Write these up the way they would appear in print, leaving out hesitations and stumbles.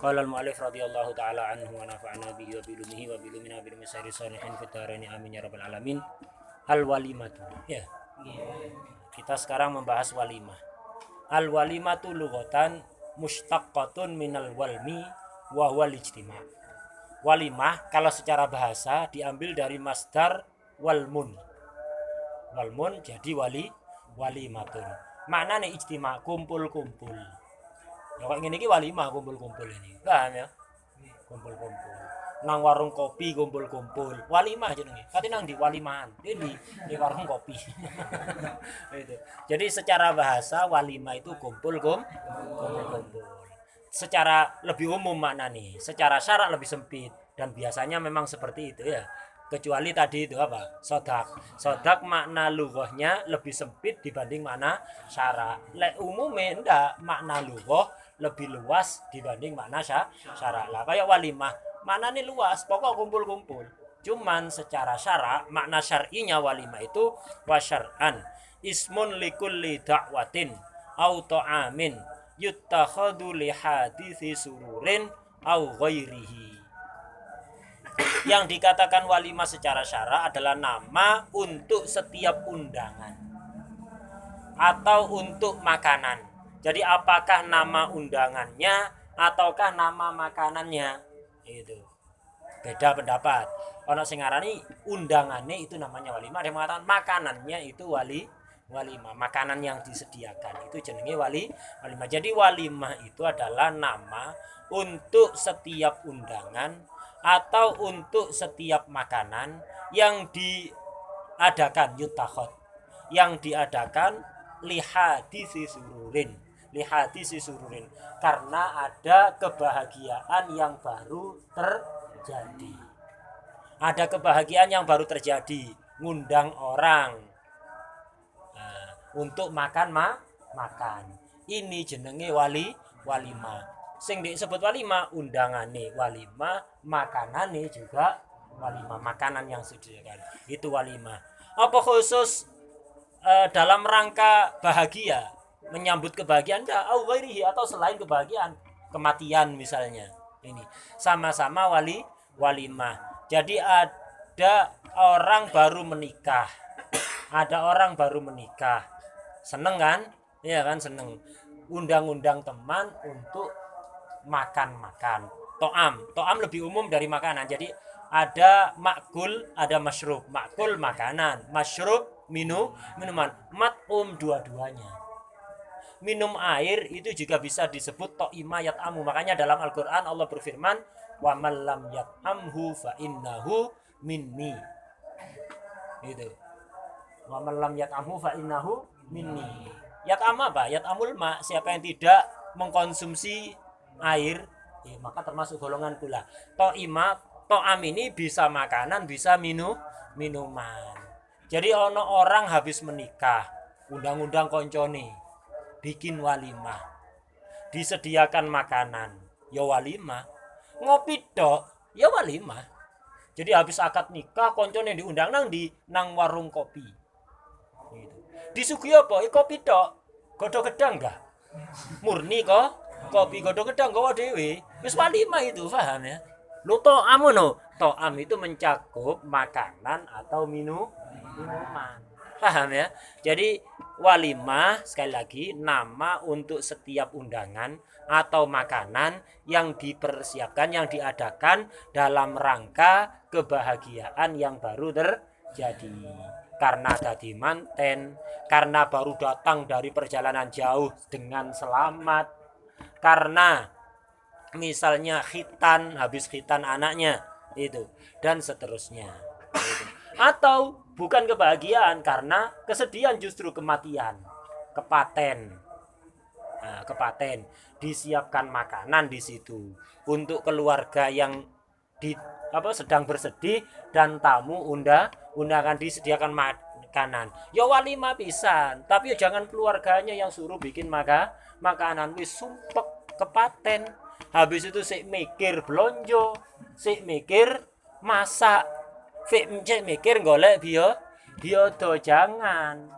Qala al-mu'allif radhiyallahu ta'ala anhu wa nafa'ana bihi wa bi ulumihi wa bi ulumina bil masairi salihin fid dharain amin ya rabbal alamin. Al-walimatu. Ya. Kita sekarang membahas walimah. Al-walimatu lughatan mushtaqqatun minal walmi wa huwa al-ijtima'. Walimah kalau secara bahasa diambil dari masdar walmun. Walmun jadi walimatun. Maknane ijtima', kumpul-kumpul. Ya kok ngene iki walimah kumpul-kumpul ini. Paham ya? Kumpul-kumpul. Nang warung kopi kumpul-kumpul. Walimah jenenge. Kate nang di walimahan. Di warung kopi. Itu. Jadi secara bahasa walimah itu kumpul-kumpul. Secara lebih umum maknanya, secara syarak lebih sempit dan biasanya memang seperti itu ya. Kecuali tadi itu apa? Sodak makna lughahnya lebih sempit dibanding makna syarak. Lek umumnya ndak, makna lughah lebih luas dibanding makna syarak. Lah kayak walimah, maknanya luas, pokok kumpul-kumpul. Cuman secara syarak, makna syar'inya walimah itu wasyar'an ismun likulli da'watin au ta'amin yuttakhadhu li hadithi sururin au ghairihi. Yang dikatakan walimah secara syarak adalah nama untuk setiap undangan atau untuk makanan. Jadi apakah nama undangannya ataukah nama makanannya? Itu beda pendapat. Ono sing ngarani undangannya itu namanya walimah, ada yang mengatakan makanannya itu walimah, makanan yang disediakan itu jenenge walimah. Jadi walimah itu adalah nama untuk setiap undangan atau untuk setiap makanan yang diadakan yutakhod, yang diadakan lihadisi sururin karena ada kebahagiaan yang baru terjadi. Ada kebahagiaan yang baru terjadi, ngundang orang untuk makan. Ini jenenge walimah. Sing disebut walimah undangane walimah, makanane juga walimah, makanan yang disediakan. Itu walimah. Apa khusus dalam rangka bahagia, menyambut kebahagiaan au ghairihi atau selain kebahagiaan, kematian misalnya. Ini sama-sama walimah. Jadi ada orang baru menikah. Seneng kan? Iya kan, seneng. Undang-undang teman untuk makan. To'am lebih umum dari makanan. Jadi ada makul, ada masyrub. Makul makanan, masyrub minuman. Mat'um dua-duanya. Minum air itu juga bisa disebut to'ima yat'amu. Makanya dalam Al-Qur'an Allah berfirman, wa man lam yat'amhu fa innahu minni. Itu. Wa man lam yat'amhu fa innahu minni. Yat'am apa? Yat'amul ma, siapa yang tidak mengkonsumsi air, maka termasuk golongan pula. To'am ini bisa makanan, bisa minuman. Jadi ono orang habis menikah, undang-undang koncone, bikin walimah, disediakan makanan, ya walimah. Ngopi tok, ya walimah. Jadi habis akad nikah, koncone diundang nang warung kopi. Gitu. Disuguhi apa? Kopi tok. Godhog gedang enggak? Murni kok. Kopi godhog gedang gawa dhewe. Wis walimah itu, paham ya? Lu to'am ngono. To'am itu mencakup makanan atau minuman. Paham ya? Jadi walimah sekali lagi nama untuk setiap undangan atau makanan yang dipersiapkan, yang diadakan dalam rangka kebahagiaan yang baru terjadi. Karena tadi manten, karena baru datang dari perjalanan jauh dengan selamat, karena misalnya habis khitan anaknya itu, dan seterusnya itu. Atau bukan kebahagiaan, karena kesedihan, justru kematian, kepaten. Disiapkan makanan di situ untuk keluarga yang sedang bersedih dan tamu undangan, disediakan makanan. Ya walimah pisan, tapi ya jangan keluarganya yang suruh bikin makanan. Wis sumpek kepaten. Habis itu sik mikir blonjo, sik mikir masak, sik mikir golek biodo, jangan.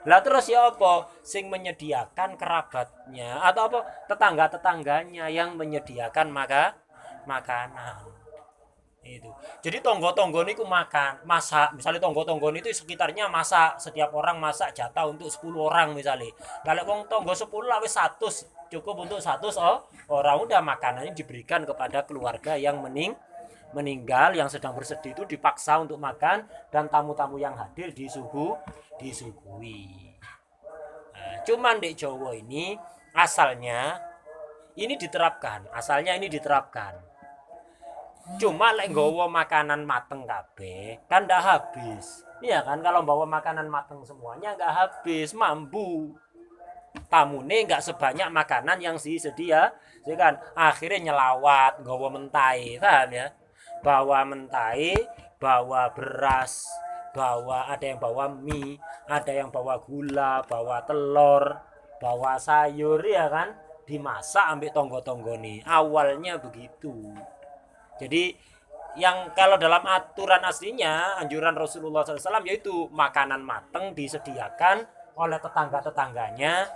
Lah terus ya apa? Sing menyediakan kerabatnya atau apa tetangga-tetangganya yang menyediakan makanan. Itu. Jadi tonggo-tonggo niku makan, masak. Misalnya tonggo-tonggo itu sekitarnya masak, setiap orang masak jatah untuk 10 orang misalnya. Kalau wong tonggo 10 lah wis 100, cukup untuk 100 orang udah makanannya diberikan kepada keluarga yang meninggal yang sedang bersedih itu dipaksa untuk makan dan tamu-tamu yang hadir disuguhi. Nah, cuman di Jawa ini asalnya ini diterapkan. Cuma lek nggawa makanan mateng kabeh kan ndak habis. Iya kan kalau bawa makanan mateng semuanya nggak habis, mampu. Tamune nggak sebanyak makanan yang disedia, jadi kan akhirnya nyelawat, nggawa mentai, paham ya? Bawa mentai, bawa beras, ada yang bawa mie, ada yang bawa gula, bawa telur, bawa sayur ya kan, dimasak ambil tonggo-tonggo nih. Awalnya begitu. Jadi yang kalau dalam aturan aslinya anjuran Rasulullah SAW yaitu makanan mateng disediakan oleh tetangga-tetangganya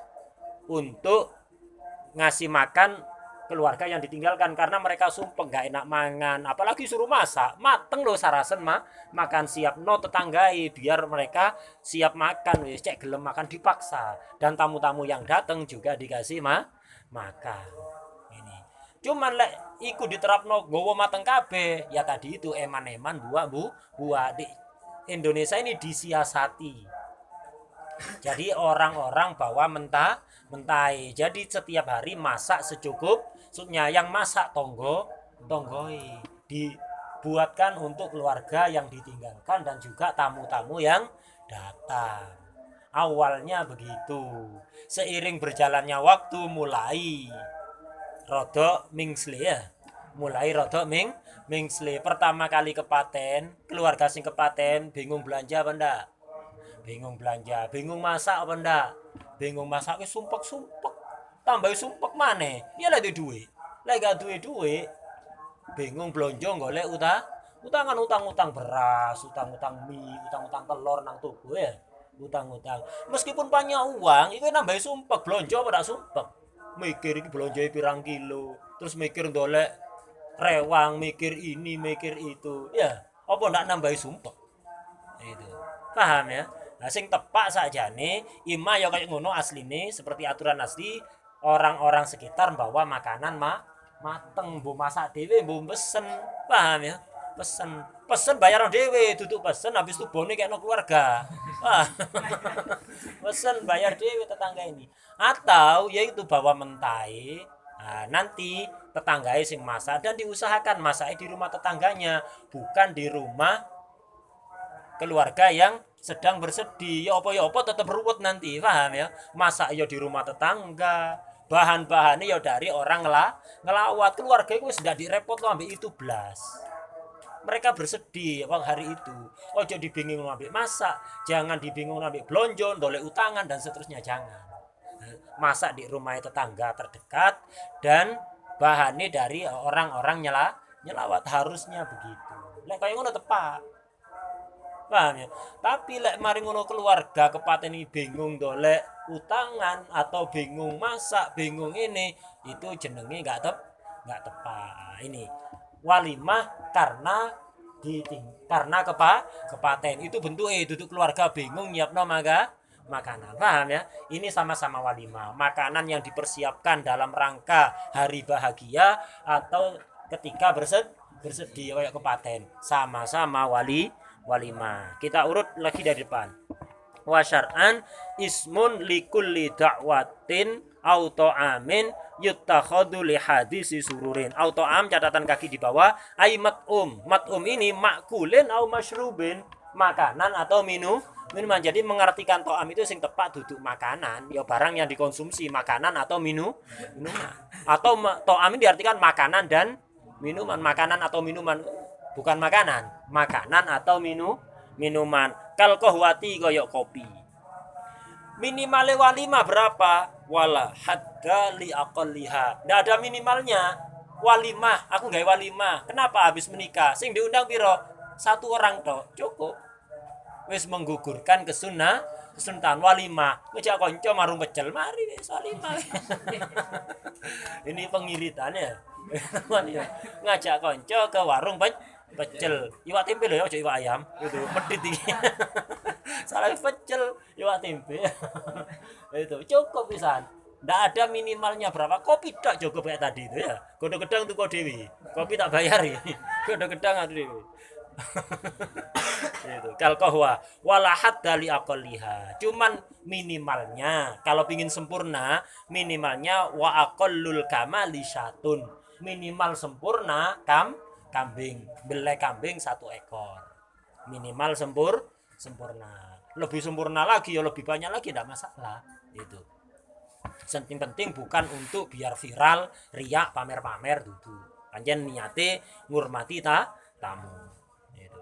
untuk ngasih makan keluarga yang ditinggalkan karena mereka sumpah nggak enak mangan apalagi suruh masak mateng loh sarasen makan siap no tetanggai biar mereka siap makan wis cek gelem makan dipaksa dan tamu-tamu yang datang juga dikasih makan. Cuman lek iku diterapno gowo mateng kabeh ya tadi itu eman-eman buah di Indonesia ini disiasati. Jadi orang-orang bawa mentai. Jadi setiap hari masak secukupnya yang masak tonggoi dibuatkan untuk keluarga yang ditinggalkan dan juga tamu-tamu yang datang. Awalnya begitu. Seiring berjalannya waktu mulai rodok mingsle ya mulai rodok mingsle pertama kali kepaten keluarga sing kepaten bingung belanja apa ndak bingung masak apa ndak bingung masak wis sumpek tambah sumpek maneh ya lek duwe lek gak duwe bingung blonjo golek utang beras utang mie utang telur nang toko ya utang meskipun banyak uang itu nambah sumpek blonjo pada sumpek mikir iki belanja pirang kilo terus mikir ndolek rewang mikir ini mikir itu ya apa ndak nambahi sumpek itu paham ya nah sing tepak sakjane ima ya kayak ngono asline seperti aturan asli orang-orang sekitar bawa makanan mateng mbok masak dhewe mbok pesen paham ya pesen bayar dhewe duduk pesen habis itu bone kena keluarga pesen bayar dhewe tetangga ini atau yaitu bawa mentai nah, nanti tetanggai sing masak dan diusahakan masaknya di rumah tetangganya bukan di rumah keluarga yang sedang bersedih ya apa tetap ruwet nanti paham ya masak ya di rumah tetangga bahan-bahannya ya dari orang ngelawat keluarga itu sudah direpot lo ambil itu belas mereka bersedih waktu hari itu ojo dibingung ambil masak jangan dibingung ambil blonjo dolek utangan dan seterusnya jangan masak di rumah tetangga terdekat dan bahannya dari orang-orang nyelawat harusnya begitu lek kaya ngono tepak paham ya tapi lek mari ngono keluarga kepaten bingung dolek utangan atau bingung masak bingung ini itu jenenge nggak tepat ini walimah karena kepaten itu bentuknya duduk keluarga bingung nyiapno makanan paham ya ini sama-sama walimah makanan yang dipersiapkan dalam rangka hari bahagia atau ketika bersedih kayak kepaten sama-sama walimah kita urut lagi dari depan wa syar'an ismun likulli da'watin au ta'amin yuttakhadhu li hadisi sururin au ta'am catatan kaki di bawah ai mat'um ini makulin au masyrubin makanan atau minuman jadi mengartikan to'am itu sing tepat duduk makanan ya barang yang dikonsumsi makanan atau minuman atau to'am ini diartikan makanan dan minuman makanan atau minuman bukan makanan atau minuman kal kohwati koyok kopi minimal walimah berapa wala hadda li aqalliha ndak ada minimalnya walimah aku gawe walimah kenapa habis menikah sing diundang piro 1 orang toh cukup wis menggugurkan Sultan walimah ngejak konco marung pecel mari wis walimah. Ini pengiritannya. Ngajak konco ke warung pecel. Iwak tempe loh ya, ojo iwak ayam. Itu medit iki. Salah pecel, iwak tempe. Itu cukup pisan. Nggak ada minimalnya berapa kopi tak cukup kayak tadi itu ya. Godok gedang tuh kok dewi. Kopi tak bayar ya. Godok gedang ada dewi. Itu kal qahwa walahat dari aqalliha. Cuman minimalnya kalau pingin sempurna minimalnya wa aqallul kamali syatun. Minimal sempurna kambing. Belai kambing 1 ekor. Minimal sempurna. Lebih sempurna lagi ya lebih banyak lagi tidak masalah. Itu. Yang penting bukan untuk biar viral, riak, pamer-pamer dudu. Panjen niate ngurmati tamu. Itu.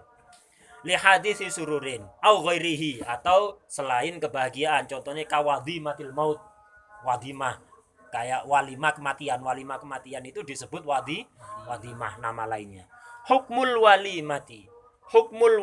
Li hadisi sururin au ghairihi atau selain kebahagiaan, contohnya kawadhimatil maut. Wadimah kayak walimah kematian. Walimah kematian itu disebut wadimah nama lainnya. Hukmul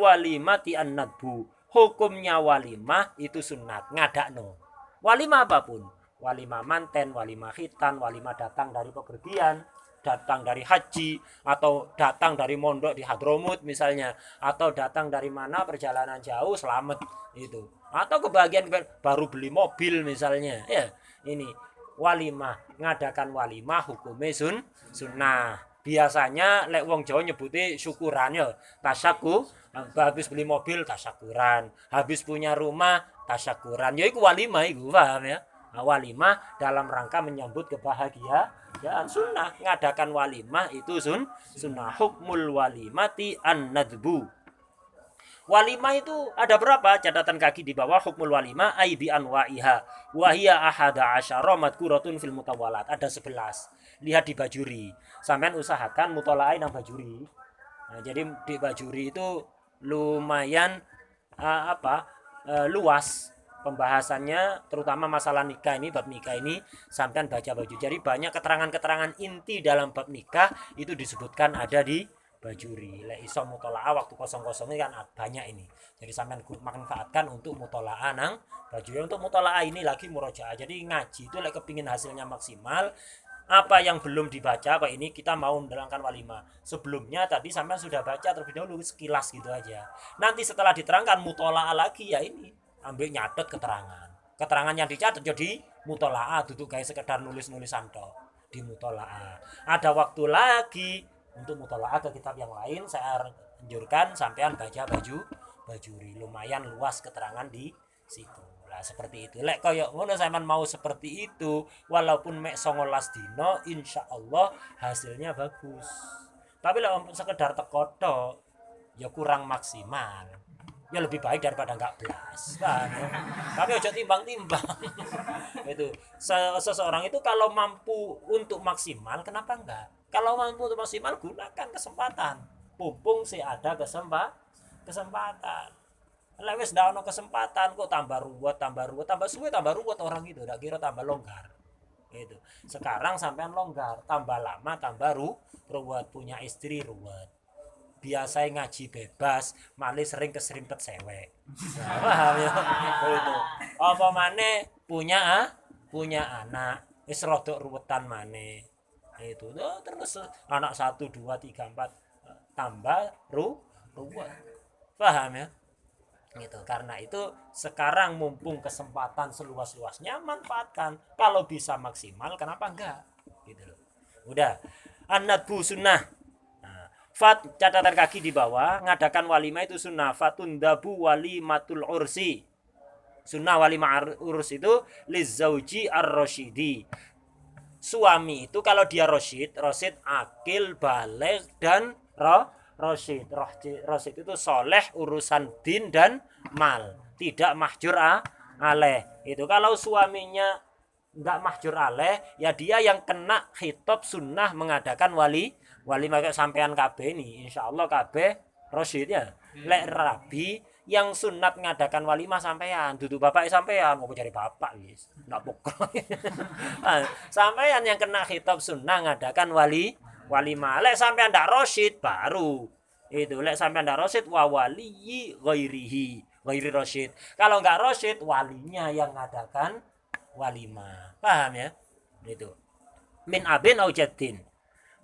walimati an-nadbu. Hukumnya walimah itu sunat, ngadakno. Walimah apapun. Walimah manten, walimah khitan, walimah datang dari bepergian, datang dari haji, atau datang dari mondok di Hadramut misalnya, atau datang dari mana perjalanan jauh selamat itu, atau kebahagiaan baru beli mobil misalnya ya. Ini walimah, ngadakan walimah hukumnya sunnah. Biasanya lek wong Jawa nyebuti syukuran ya, tasyakur. Habis beli mobil tasyakuran, habis punya rumah tasyakuran, ya iku walimah iku, paham ya. Walimah dalam rangka menyambut kebahagiaan, sunnah. Ngadakan walimah itu sunnah. Hukmul walimati an-nadbu. Walimah itu ada berapa? Catatan kaki di bawah hukmul walimah ai bi anwa'iha wa hiya ahada asyara madkuratun fil mutawalat. Ada 11. Lihat di Bajuri. Sampean usahakan mutalaah nang Bajuri. Nah, jadi di Bajuri itu lumayan luas pembahasannya, terutama masalah nikah ini, bab nikah ini sampean baca Bajuri. Jadi banyak keterangan-keterangan inti dalam bab nikah itu disebutkan ada di Bajuri. Lek iso mutolaah waktu kosong-kosong ini kan banyak ini. Jadi sampean manfaatkan untuk mutolaah nang Bajuri. Untuk mutolaah ini lagi murojaah. Jadi ngaji itu lek kepingin hasilnya maksimal, apa yang belum dibaca kok ini kita mau menerangkan walimah. Sebelumnya tadi sampean sudah baca terlebih dahulu sekilas gitu aja. Nanti setelah diterangkan mutolaah lagi ya ini ambil nyatet keterangan yang dicatat jadi mutolaah, duduk kayak sekedar nulis-nulisan tok di mutolaah. Ada waktu lagi untuk mutolaah ke kitab yang lain, saya anjurkan sampean baca Bajuri, lumayan luas keterangan di situ lah. Seperti itu lek koyo ngono sampean mau seperti itu, walaupun mek 19 dino insyaallah hasilnya bagus. Tapi lek sekedar teko tok ya kurang maksimal. Ya lebih baik daripada enggak belas kan. Tapi ojo timbang-timbang. Itu seseorang itu kalau mampu untuk maksimal kenapa enggak? Kalau mampu untuk maksimal gunakan kesempatan. Mumpung sih ada kesempatan. Lek wis ndak ono kesempatan kok tambah ruwet, tambah suwe tambah ruwet orang itu, ndak kira tambah longgar. Gitu. Sekarang sampean longgar, tambah lama tambah ruwet, punya istri ruwet. Biasa ngaji bebas, malah sering keserimpet sewek. Nah, paham ya? Itu. Apa maneh punya anak, wis rodok ruwetan maneh. Itu. Terus anak 1 2 3 4 tambah ruwet. Paham ya? Gitu. Karena itu sekarang mumpung kesempatan seluas-luasnya manfaatkan. Kalau bisa maksimal kenapa enggak? Gitu loh. Udah. An-nadbu sunnah. Fat catatan kaki di bawah, ngadakan walimah itu sunnah. Fatundabu walimatul ursi. Sunnah walimah urs itu lizauji ar-rasyidi. Suami itu kalau dia rasyid akil, baligh dan rasyid. Rasyid itu soleh urusan din dan mal, tidak mahjur alaih. Itu kalau suaminya enggak mahjur alaih, ya dia yang kena khitab sunnah mengadakan walimah kayak sampean kabeh ini, insyaallah kabeh rasyid ya. Lek rabi yang sunat ngadakan walimah sampean, dudu bapak sampean, mau cari bapak wis. Ndak pokok. Sampean yang kena khitab sunnah ngadakan walimah. Lek sampean ndak rasyid baru. Itu lek sampean ndak rasyid wa waliyi ghairihi. ghairi rasyid. Kalau enggak rasyid, walinya yang ngadakan walimah. Paham ya? Itu. Min abin au jaddin.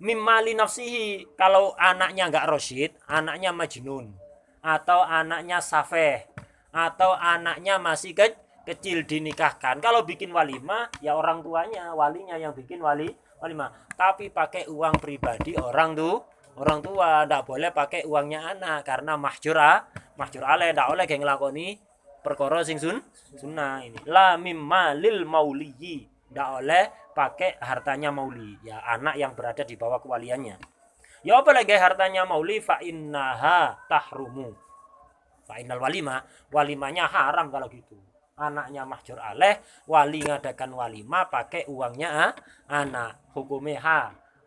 Mimali nafsihi, kalau anaknya enggak rasyid, anaknya majnun atau anaknya safeh atau anaknya masih kecil dinikahkan. Kalau bikin walimah ya orang tuanya, walinya yang bikin walimah. Tapi pakai uang pribadi orang tua, ndak boleh pakai uangnya anak karena mahjur alaih, ndak oleh geng nglakoni perkara sing sunnah ini. La mimma lil mauliyi, ndak oleh pakai hartanya mauli, ya anak yang berada di bawah kewaliannya. Ya apa lagi hartanya mauli, fa innaha tahrumu. Fa innal walimahnya haram kalau gitu. Anaknya mahjur alaih, wali ngadakan walimah pakai uangnya anak, hukumnya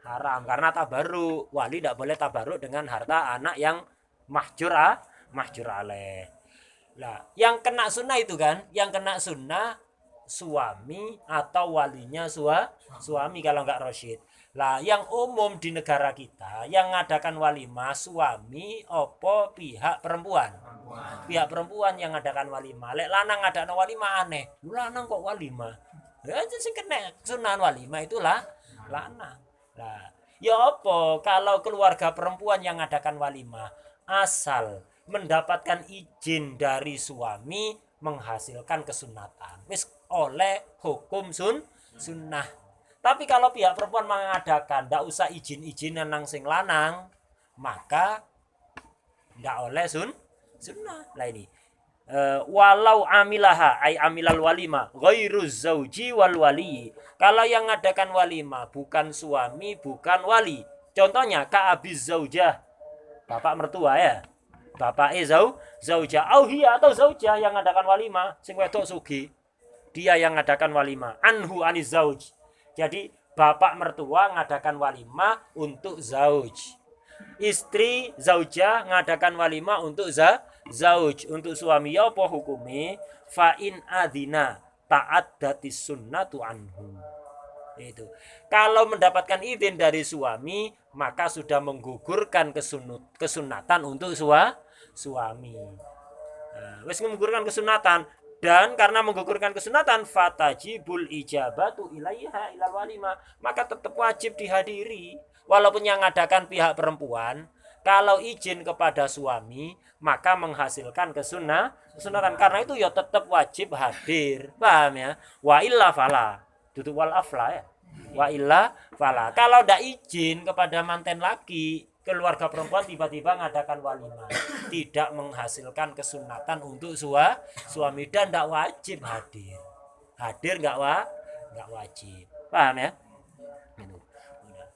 haram karena tabaruk. Wali tidak boleh tabaruk dengan harta anak yang mahjur alaih. Lah, yang kena sunnah itu kan, yang kena sunnah suami atau walinya suami kalau enggak rasyid. Lah, yang umum di negara kita yang ngadakan walimah suami opo pihak perempuan. Pihak perempuan yang ngadakan walimah. Lek lanang ngadakan walimah aneh. Lanang kok walimah? Ya sing kena sunnah walimah itulah lanang. Lah, ya opo kalau keluarga perempuan yang ngadakan walimah asal mendapatkan izin dari suami menghasilkan kesunatan. Wis oleh hukum sunnah. Tapi kalau pihak perempuan mengadakan ndak usah izin-izinan nang sing lanang, maka ndak oleh sunnah. Lah ini. Walau amilaha ay amilal walima ghairu zauji wal wali. Kalau yang ngadakan walimah bukan suami, bukan wali. Contohnya ka abiz zaujah. Bapak mertua ya. Bapak zaujah auhiya atau zaujah yang ngadakan walimah sing wedok sugih. Dia yang ngadakan walimah anhu aniz zauj. Jadi bapak mertua ngadakan walimah untuk zauj. Istri zaujah ngadakan walimah untuk zauj, untuk suami. Ya apa hukumnya? Fa in adzina ta'addatis sunnatu anhu. Itu. Kalau mendapatkan izin dari suami, maka sudah menggugurkan kesunatan untuk suami. Wis menggugurkan kesunatan. Dan karena menggugurkan kesunatan, fatajibul ijabatu ilaiha ilal walimah, maka tetap wajib dihadiri. Walaupun yang ngadakan pihak perempuan, kalau izin kepada suami, maka menghasilkan kesunatan. Karena itu ya tetap wajib hadir. Paham ya? Wa illa fala. Duduk wal afla ya. Wa illa fala. Kalau tidak izin kepada manten laki, keluarga perempuan tiba-tiba ngadakan walimah, tidak menghasilkan kesunatan untuk suami dan tidak wajib hadir nggak wajib. Paham ya?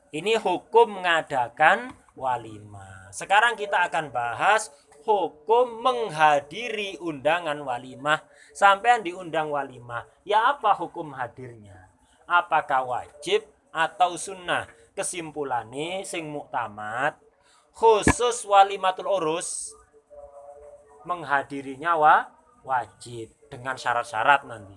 Ini hukum mengadakan walimah. Sekarang kita akan bahas hukum menghadiri undangan walimah. Sampai diundang walimah, ya apa hukum hadirnya? Apakah wajib atau sunnah? Kesimpulannya sing muktamad khusus walimatul urus menghadirinya wajib dengan syarat-syarat nanti.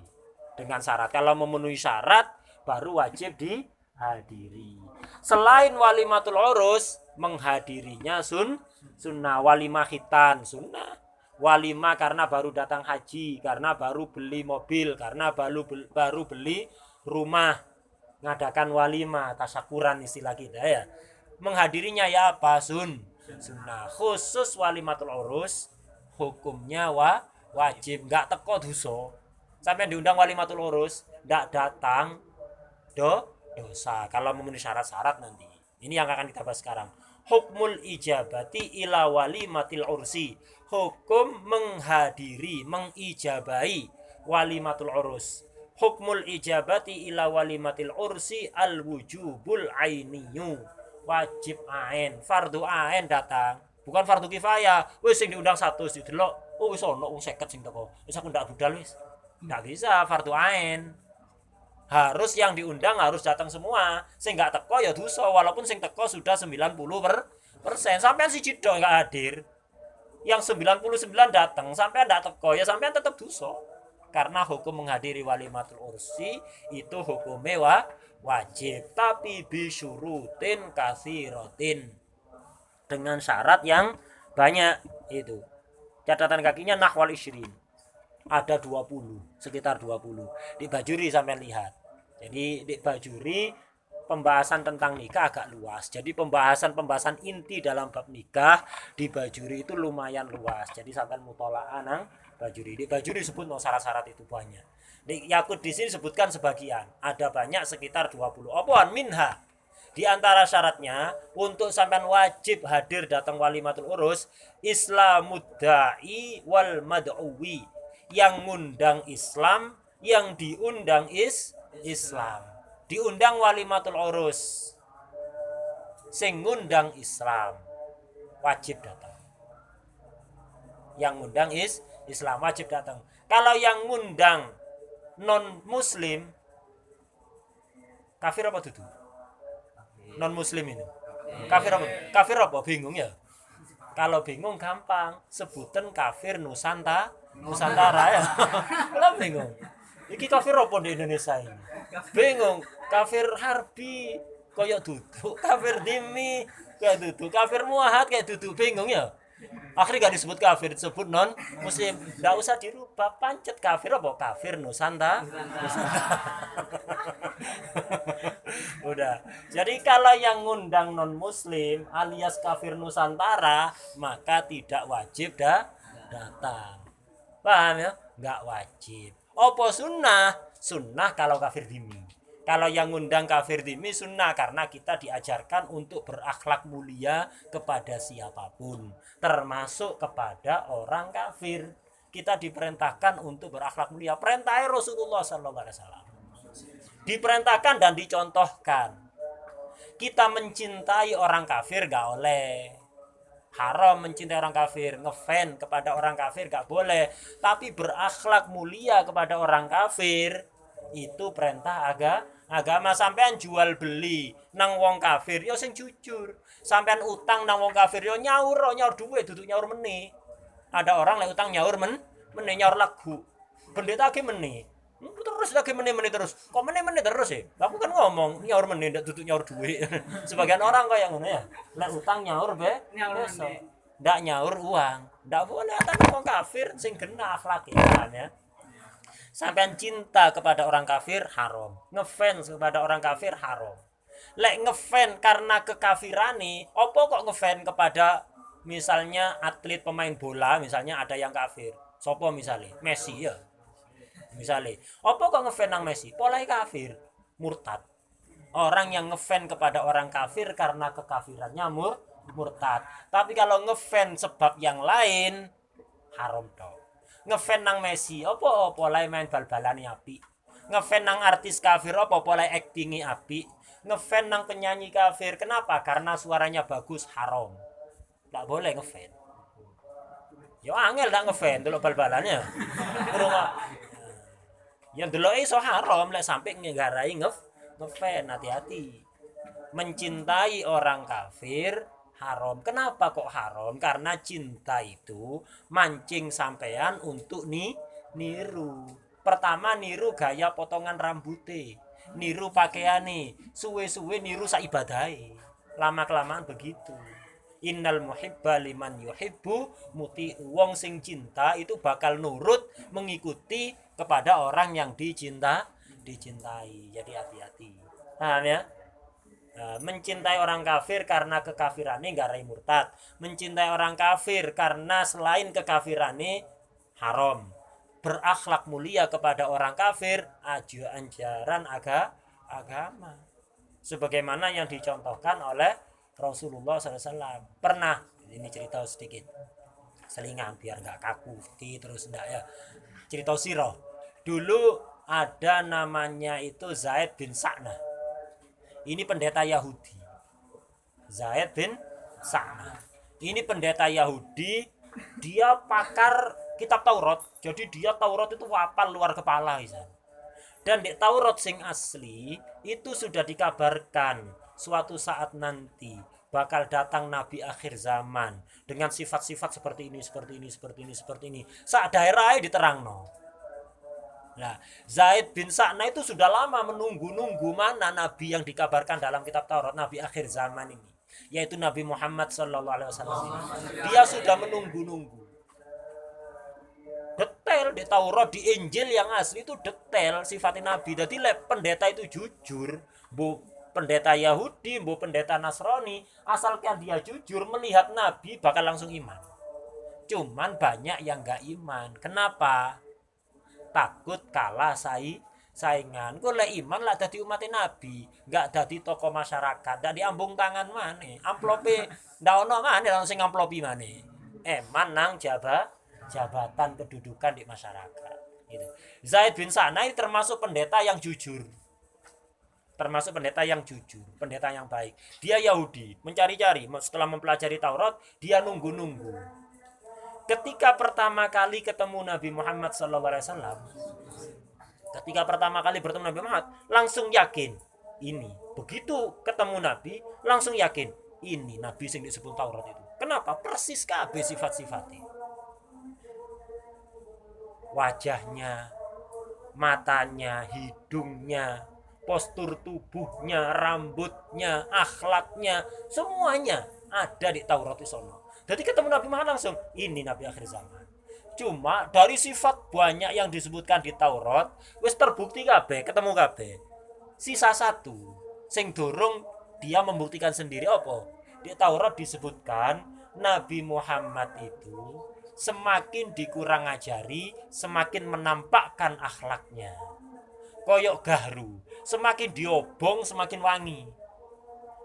Dengan syarat, kalau memenuhi syarat baru wajib dihadiri. Selain walimatul urus menghadirinya sunnah. Walimah khitan sunnah. Walimah karena baru datang haji, karena baru beli mobil, karena baru beli rumah, ngadakan walimah, tasyakuran istilah kita ya. Menghadirinya ya apa? Sunnah. Khusus walimatul urus hukumnya wajib, enggak teko dosa. Sampai diundang walimatul urus enggak datang dosa kalau memenuhi syarat-syarat nanti. Ini yang akan kita bahas sekarang. Hukmul ijabati ila walimatil ursi. Hukum menghadiri, mengijabahi walimatul urus. Hukmul ijabati ila walimatil ursi al wujubul ainiyu. Wajib ain, fardu ain datang, bukan fardu kifayah. Wis sing diundang 100 didelok, oh wis ono wong 50 sing teko. Wis aku ndak budal wis. Ndak bisa, fardu ain. Harus yang diundang harus datang semua. Sing enggak teko ya dosa, walaupun sing teko sudah 90%. Sampean siji tok enggak hadir. Yang 99 datang, sampean ndak teko ya sampean tetap dosa. Karena hukum menghadiri walimatul ursi itu hukumnya wajib, tapi bisyurutin katsirotin, dengan syarat yang banyak itu. catatan kakinya nahwal isyirin. Ada 20, sekitar 20. Di Bajuri sampai lihat. Jadi di Bajuri pembahasan tentang nikah agak luas. Jadi pembahasan inti dalam bab nikah di Bajuri itu lumayan luas. Jadi sampai mutola'ah nang Bajuri. Di Bajuri disebut syarat-syarat itu banyak. Di Yakut di sini sebutkan sebagian. Ada banyak sekitar 20. Apaan minha? Di antara syaratnya untuk sampean wajib hadir datang walimatul urus Islamud da'i wal mad'uwi. Yang ngundang Islam, yang diundang Islam. Diundang walimatul urus. Sing ngundang Islam wajib datang. Yang ngundang Islam wajib datang. Kalau yang ngundang non muslim kafir apa dudu? Non muslim ini. Kafir apa? Kafir apa? Bingung ya? Kalau bingung gampang, sebutan kafir Nusantara ya. Kalau bingung. Iki kafir apa di Indonesia ini? Bingung. Kafir harbi koyo duduk, kafir dimi kayak duduk, kafir muahad kayak duduk, bingung ya. Akhirnya gak disebut kafir, disebut non muslim. Gak usah dirubah, pancet kafir apa? Kafir Nusantara. Udah. Jadi kalau yang ngundang non muslim alias kafir Nusantara, maka tidak wajib datang. Paham ya? Gak wajib. Apa sunnah? Sunnah kalau kafir dimi. Kalau yang ngundang kafir dimi sunnah karena kita diajarkan untuk berakhlak mulia kepada siapapun, termasuk kepada orang kafir. Kita diperintahkan untuk berakhlak mulia. Perintah Rasulullah SAW. Diperintahkan dan dicontohkan. Kita mencintai orang kafir gak oleh. Haram mencintai orang kafir, ngefan kepada orang kafir gak boleh. Tapi berakhlak mulia kepada orang kafir itu perintah agama. Sampean jual beli nang wong kafir yo sing jujur. Sampean utang nang wong kafir yo nyaur duit duduk nyaur meni. Ada orang lek utang nyaur meni nyaur lagu. Pendeta ki meni. Terus lagi meni terus. Kok meni terus ya? Aku kan ngomong nyaur meni ndak duduk nyaur duit. Sebagian orang kayak ngono ya. Lek utang nyaur besok. Ndak nyaur uang. Ndak boleh tapi wong kafir sing genah akhlake ya. Sampai cinta kepada orang kafir haram, ngefans kepada orang kafir haram. Lek ngefans karena kekafirane, opo kok ngefans kepada misalnya atlet pemain bola, misalnya ada yang kafir. Sopo misalnya? Messi ya. Misalnya, opo kok ngefans nang Messi? Polai kafir, murtad. Orang yang ngefans kepada orang kafir karena kekafirannya murtad. Tapi kalau ngefans sebab yang lain haram dong. Ngefan nang Messi apa lae main bal-balane apik. Ngefan nang artis kafir apa lae aktingi apik. Ngefan nang penyanyi kafir kenapa? Karena suaranya bagus haram. Enggak boleh ngefan. Yo angel ndak ngefan delok bal-balane. Ya deloke iso haram lek sampai nggarai ngefan, hati-hati. Mencintai orang kafir haram. Kenapa kok haram? Karena cinta itu mancing sampean untuk niru. Pertama niru gaya potongan rambutnya, niru pakaiane, suwe-suwe niru saibadahe. Lama-kelamaan begitu. Innal muhibba liman yuhibbu muti. Wong sing cinta itu bakal nurut mengikuti kepada orang yang dicintai. Jadi hati-hati. Paham ya? Mencintai orang kafir karena kekafirannya garai murtad. Mencintai orang kafir karena selain kekafirannya haram. Berakhlak mulia kepada orang kafir ajaran agama. Sebagaimana yang dicontohkan oleh Rasulullah SAW. Pernah, ini cerita sedikit selingan biar gak kaku terus enggak ya. Cerita sirah. Dulu ada namanya itu Zaid bin Sa'nah. Ini pendeta Yahudi. Zaid bin Sa'nah. Ini pendeta Yahudi, dia pakar kitab Taurat. Jadi dia Taurat itu hafal luar kepala. Dan di Taurat sing asli itu sudah dikabarkan suatu saat nanti bakal datang nabi akhir zaman dengan sifat-sifat seperti ini. Saat daerahnya diterangno. Nah, Zaid bin Sa'nah itu sudah lama menunggu mana nabi yang dikabarkan dalam kitab Taurat, nabi akhir zaman ini, yaitu Nabi Muhammad SAW. Dia sudah menunggu. detail di Taurat, di Injil yang asli itu detail sifatnya Nabi. Jadi pendeta itu jujur, bu pendeta Yahudi, bu pendeta Nasrani, asalkan dia jujur melihat Nabi bakal langsung iman. Cuman banyak yang nggak iman. Kenapa? Takut kalah saingan. Kok lek iman lah dadi umat Nabi, nggak dadi tokoh masyarakat, ndak diambung tangan maneh. Amplope ndak ono maneh langsung amplopi maneh. Eman nang jabatan kedudukan di masyarakat gitu. Zaid bin Sa'nah ini termasuk pendeta yang jujur. Pendeta yang baik. Dia Yahudi, mencari-cari, setelah mempelajari Taurat, dia nunggu-nunggu. Ketika pertama kali ketemu Nabi Muhammad SAW, ketika pertama kali bertemu Nabi Muhammad, langsung yakin ini. Begitu ketemu Nabi, langsung yakin ini Nabi yang disebut Taurat itu. Kenapa? Persis kabeh sifat-sifatnya. Wajahnya, matanya, hidungnya, postur tubuhnya, rambutnya, akhlaknya, semuanya ada di Taurat itu sono. Jadi ketemu Nabi Muhammad langsung, ini Nabi akhir zaman. Cuma dari sifat banyak yang disebutkan di Taurat, wis terbukti kabeh, ketemu kabeh. Sisa satu, sing dorong dia membuktikan sendiri apa? Di Taurat disebutkan Nabi Muhammad itu semakin dikurang ajari, semakin menampakkan akhlaknya. Koyok gahru, semakin diobong semakin wangi.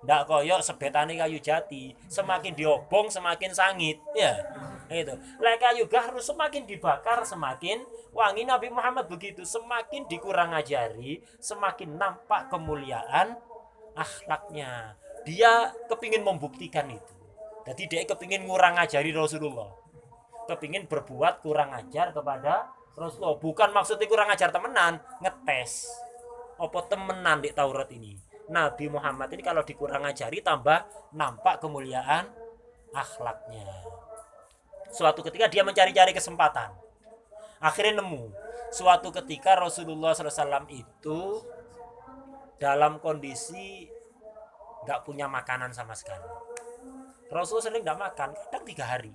Ndak koyok sebetane kayu jati, semakin diobong semakin sangit, ya. Itu. Lek kayu gahru semakin dibakar semakin wangi. Nabi Muhammad begitu, semakin dikurang ajari, semakin nampak kemuliaan akhlaknya. Dia kepingin membuktikan itu. Jadi dia kepingin ngurang ajari Rasulullah. Kepingin berbuat kurang ajar kepada Rasulullah. Bukan maksudnya kurang ajar temenan, ngetes. Apa temenan di Taurat ini? Nabi Muhammad ini kalau dikurang ajari tambah nampak kemuliaan akhlaknya. Suatu ketika dia mencari-cari kesempatan. Akhirnya nemu. Suatu ketika Rasulullah SAW itu dalam kondisi gak punya makanan sama sekali. Rasulullah sering gak makan, kadang 3 hari.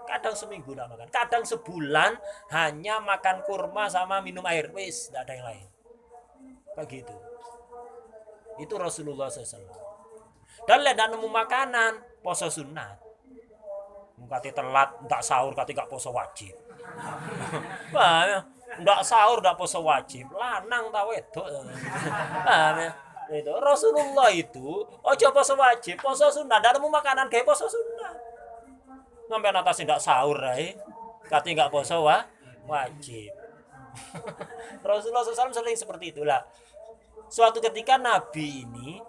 Kadang seminggu gak makan. Kadang sebulan hanya makan kurma sama minum air. Wis, gak ada yang lain. Kayak gitu. Itu Rasulullah SAW. Dan lihat gak nemu makanan, poso sunat. Kati telat, ndak sahur, kati gak poso wajib. Wah, ndak sahur, ndak poso wajib. Lanang ta wedok. Paham ya? Itu Rasulullah itu ojo poso wajib, poso sunat. Ndak nemu makanan kayak poso sunat. Sampai atas ndak sahur ae, kati gak poso wajib. Rasulullah SAW sering seperti itulah. Suatu ketika Nabi ini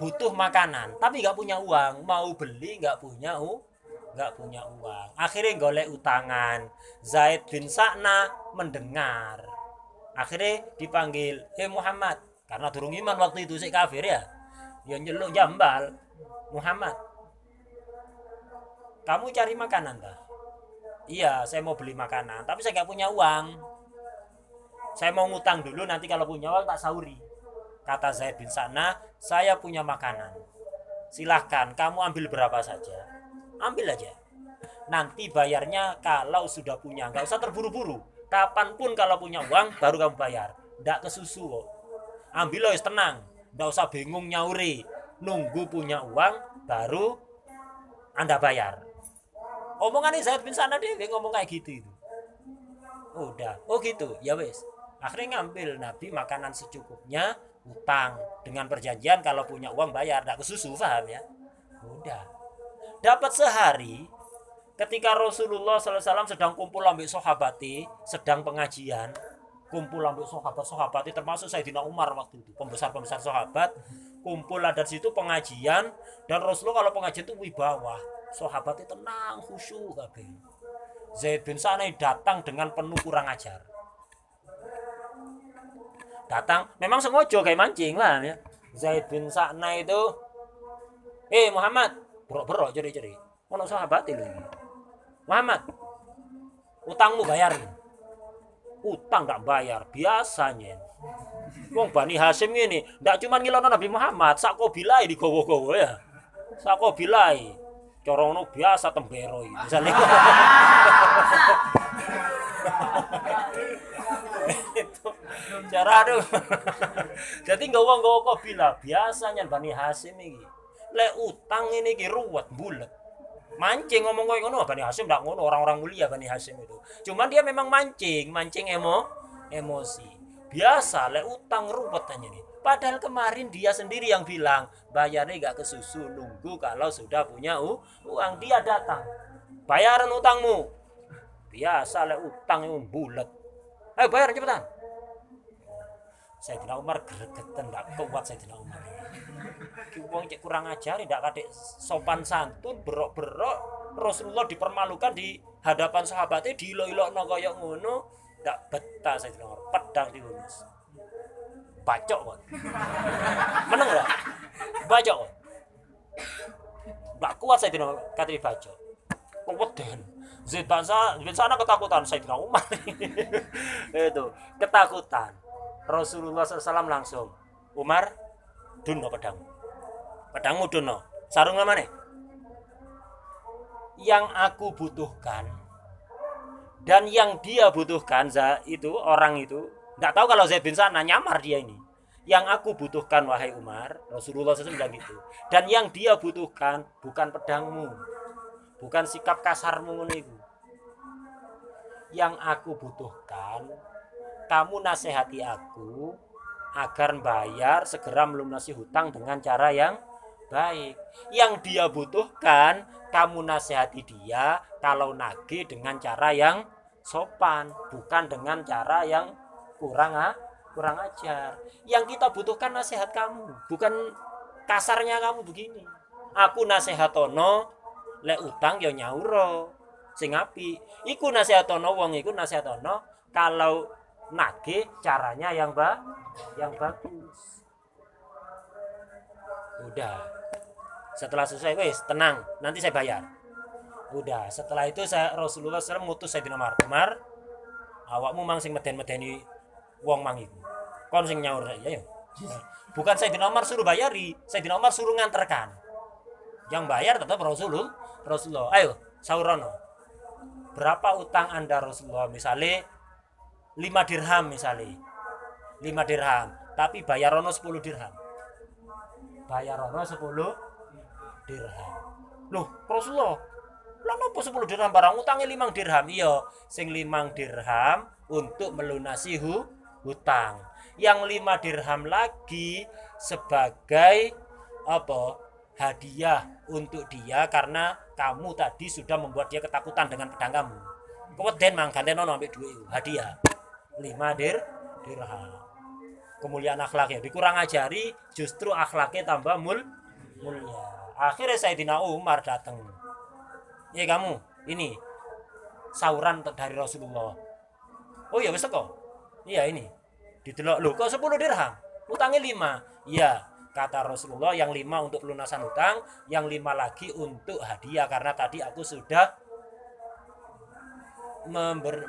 butuh makanan tapi nggak punya uang, mau beli nggak punya uang. Akhirnya golek utangan. Zaid bin Sa'nah mendengar, akhirnya dipanggil, hei Muhammad, karena durung iman waktu itu si kafir ya nyeluk jambal. Muhammad, kamu cari makanan kah? Iya, saya mau beli makanan, tapi saya nggak punya uang. Saya mau ngutang dulu, nanti kalau punya uang tak sahuri. Kata Zaid bin Sa'nah, saya punya makanan. Silahkan, kamu ambil berapa saja. Ambil aja. Nanti bayarnya kalau sudah punya, nggak usah terburu-buru. Kapanpun kalau punya uang, baru kamu bayar. Nggak kesusu kok. Ambil loh, tenang. Nggak usah bingung nyauri. Nunggu punya uang, baru Anda bayar. Omongan Zaid bin Sa'nah dia ngomong kayak gitu itu. Udah, oh gitu, ya wes. Akhirnya ngambil Nabi makanan secukupnya, utang dengan perjanjian kalau punya uang bayar, enggak kesusu, paham ya? Udah. Dapat sehari ketika Rasulullah SAW sedang kumpul ambek sahabati, sedang pengajian, kumpul ambek sahabat-sahabati termasuk Sayyidina Umar waktu itu, pembesar-pembesar sahabat, kumpul ada di situ pengajian, dan Rasulullah kalau pengajian itu wibawa. Sahabatnya tenang, khusyuk kabeh. Zaid bin Sa'nah datang dengan penuh kurang ajar. Datang, memang sengaja kayak mancing lah ya. Zaid bin Sa'nah itu, Muhammad, berok-berok ceri-ceri. Ono sahabat itu lagi. Muhammad, utangmu bayarin. Utang gak bayar, biasanya. Wong Bani Hasyim ini, ndak cuma ngilono Nabi Muhammad, sak kobilai digowo-gowo ya. Sak kobilai. cara ngono biasa tembero iki misale itu cara aduh jadi nggawa kabilah biasanya Bani Hasyim iki lek utang ini iki ruwet bulet mancing ngomong koyo ngono Bani Hasyim ndak ngono orang-orang mulia Bani Hasyim itu cuman dia memang mancing emosi biasa lek utang ruwet aja nih padahal kemarin dia sendiri yang bilang bayarnya gak kesusu nunggu kalau sudah punya uang dia datang bayaran utangmu biasa lek utang itu bulet ayo bayar cepetan Sayyidina Umar gregetan gak kuat Sayyidina Umar wong cek kurang ajar ndak kadek sopan santun berok-berok Rasulullah dipermalukan di hadapan sahabatnya diilo-ilokno kaya ngono ndak betah Sayyidina Umar pedang diulus bacok kok meneng ora bacok kok ndak kuat Sayyidina kate dibacok keweden Zaid bin Sana ketakutan Sayyidina Umar itu ketakutan Rasulullah SAW langsung Umar duno pedangmu duno sarung mana yang aku butuhkan dan yang dia butuhkan itu orang itu nggak tahu kalau Zaid bin Sana nyamar dia ini yang aku butuhkan wahai Umar Rasulullah SAW bilang gitu dan yang dia butuhkan bukan pedangmu bukan sikap kasarmu itu yang aku butuhkan kamu nasihati aku agar bayar segera melunasi hutang dengan cara yang baik yang dia butuhkan kamu nasihati dia kalau nagih dengan cara yang sopan bukan dengan cara yang kurang ajar yang kita butuhkan nasihat kamu bukan kasarnya kamu begini aku nasihatono lek utang ya nyauro sing apik iku nasihatono wong iku nasihatono kalau nagih caranya yang bagus udah setelah selesai wes tenang nanti saya bayar udah setelah itu Rasulullah SAW ngutus Sayyidina Umar awakmu mang sing meden-medeni wong mang iku kon sing nyaur ya bukan Sayyidina Umar suruh bayari Sayyidina Umar suruh nganterkan yang bayar tetap Rasulullah ayo saurono berapa utang anda Rasulullah misalnya 5 dirham misalnya 5 dirham tapi bayarono 10 dirham bayarono 10 dirham loh Rasulullah lah nopo 10 dirham barang utangnya 5 dirham iya sing 5 dirham untuk melunasi hutang yang 5 dirham lagi sebagai apa hadiah untuk dia karena kamu tadi sudah membuat dia ketakutan dengan pedang kamu keweden mang gantenono ambek duit hadiah 5 dirham kemuliaan akhlaknya dikurang ajari justru akhlaknya tambah mulia akhirnya Sayyidina Umar datang ya kamu ini sauran dari Rasulullah oh ya wis kok iya ini didelok lho kok 10 dirham utangnya 5 iya kata Rasulullah yang 5 untuk pelunasan hutang yang 5 lagi untuk hadiah karena tadi aku sudah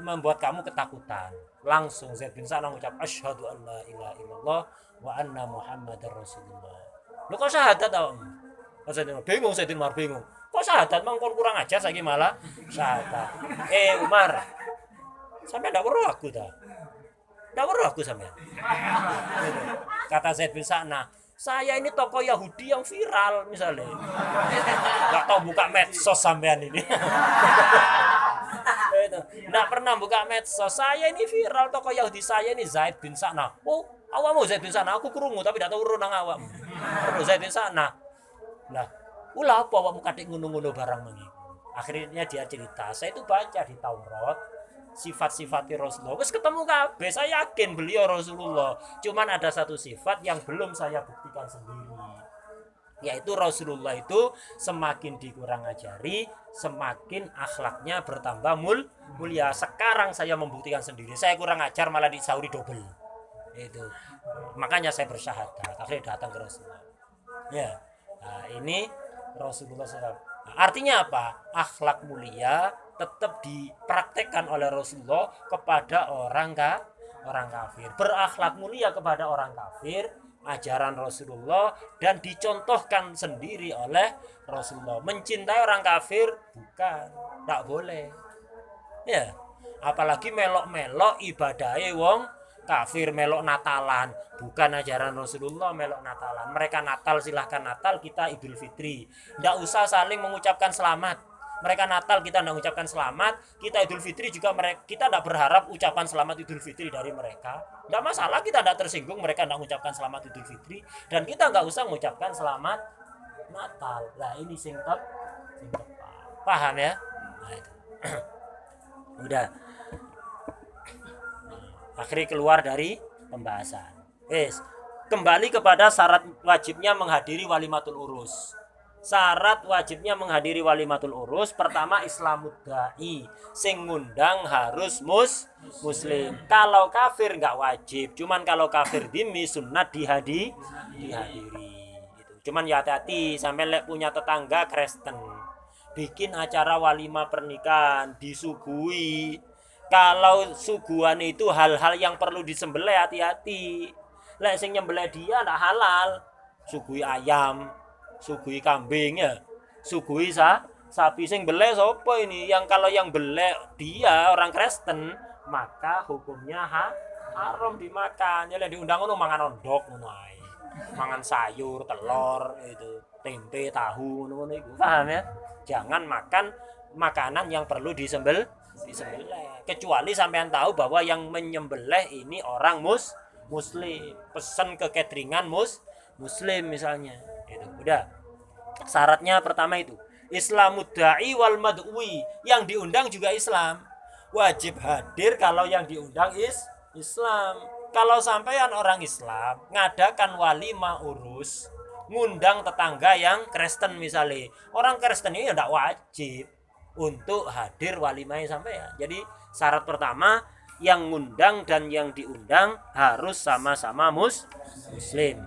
membuat kamu ketakutan langsung Zaid bin Sana mengucap asyhadu an la ilaha illallah wa anna muhammadar rasulullah lho kok syahadat tau bingung Sayyidina Umar bingung kok syahadat mang kon kurang ajar saiki malah syahadat Umar sampe ndak weruh aku ta ndak weruh aku sampean kata Zaid bin Sana saya ini tokoh Yahudi yang viral misalnya nggak tahu buka medsos sampean ini nggak pernah buka medsos saya ini viral tokoh Yahudi saya ini Zaid bin Sana oh awakmu Zaid bin Sana aku krungu tapi ndak tahu urun nang awakmu Zaid bin Sana lah ulah apa awakmu kadek ngono-ngono barang mengi akhirnya dia cerita saya itu baca di Taurat sifat-sifatnya Rasulullah wis ketemu kabeh saya yakin beliau Rasulullah cuman ada satu sifat yang belum saya buktikan sendiri yaitu Rasulullah itu semakin dikurang ajari semakin akhlaknya bertambah mulia sekarang saya membuktikan sendiri saya kurang ajar malah disauri double itu makanya saya bersyahadat akhirnya datang ke Rasulullah ya nah, ini Rasulullah SAW artinya apa akhlak mulia tetap dipraktekkan oleh Rasulullah kepada orang kafir berakhlak mulia kepada orang kafir ajaran Rasulullah dan dicontohkan sendiri oleh Rasulullah. Mencintai orang kafir bukan, tidak boleh. Ya, apalagi melok-melok ibadahe wong kafir, melok Natalan, bukan ajaran Rasulullah. Melok Natalan, mereka Natal silahkan Natal, kita Idul Fitri, tidak usah saling mengucapkan selamat. Mereka Natal, kita tidak mengucapkan selamat, kita Idul Fitri juga kita tidak berharap ucapan selamat Idul Fitri dari mereka. Tidak masalah, kita tidak tersinggung mereka tidak mengucapkan selamat Idul Fitri, dan kita nggak usah mengucapkan selamat Natal. Nah ini sing tepat, paham ya? Nah, itu. Udah, akhirnya keluar dari pembahasan. Kembali kepada syarat wajibnya menghadiri walimatul urus. Syarat wajibnya menghadiri walimatul urus, pertama Islamud da'i, sing ngundang harus muslim. Kalau kafir nggak wajib, cuman kalau kafir dimi sunat dihadiri gitu. Cuman ya hati-hati, sampai punya tetangga Kristen bikin acara walimah pernikahan disuguhi, kalau suguhan itu hal-hal yang perlu disembelih, hati-hati. Lek sing nyembelih dia ndak halal, suguhi ayam, suguhi kambing ya, suguhi sapi. Sing beleh sapa ini? Yang kalau yang beleh dia orang Kristen, maka hukumnya haram dimakan. Ya diundang ngono mangan ondok ngono ae. Mangan sayur, telur itu, tempe, tahu ngono iku. Paham ya? Jangan makan makanan yang perlu disembelih. Kecuali sampean tahu bahwa yang menyembelih ini orang muslim, pesan ke cateringan muslim misalnya. Itu udah, syaratnya pertama itu Islamud da'i wal mad'wi, yang diundang juga Islam, wajib hadir kalau yang diundang Islam. Kalau sampean orang Islam ngadakan walimah urus, ngundang tetangga yang Kristen misalnya, orang Kristen ini tidak wajib untuk hadir walimahnya sampean. Jadi syarat pertama, yang ngundang dan yang diundang harus sama-sama muslim.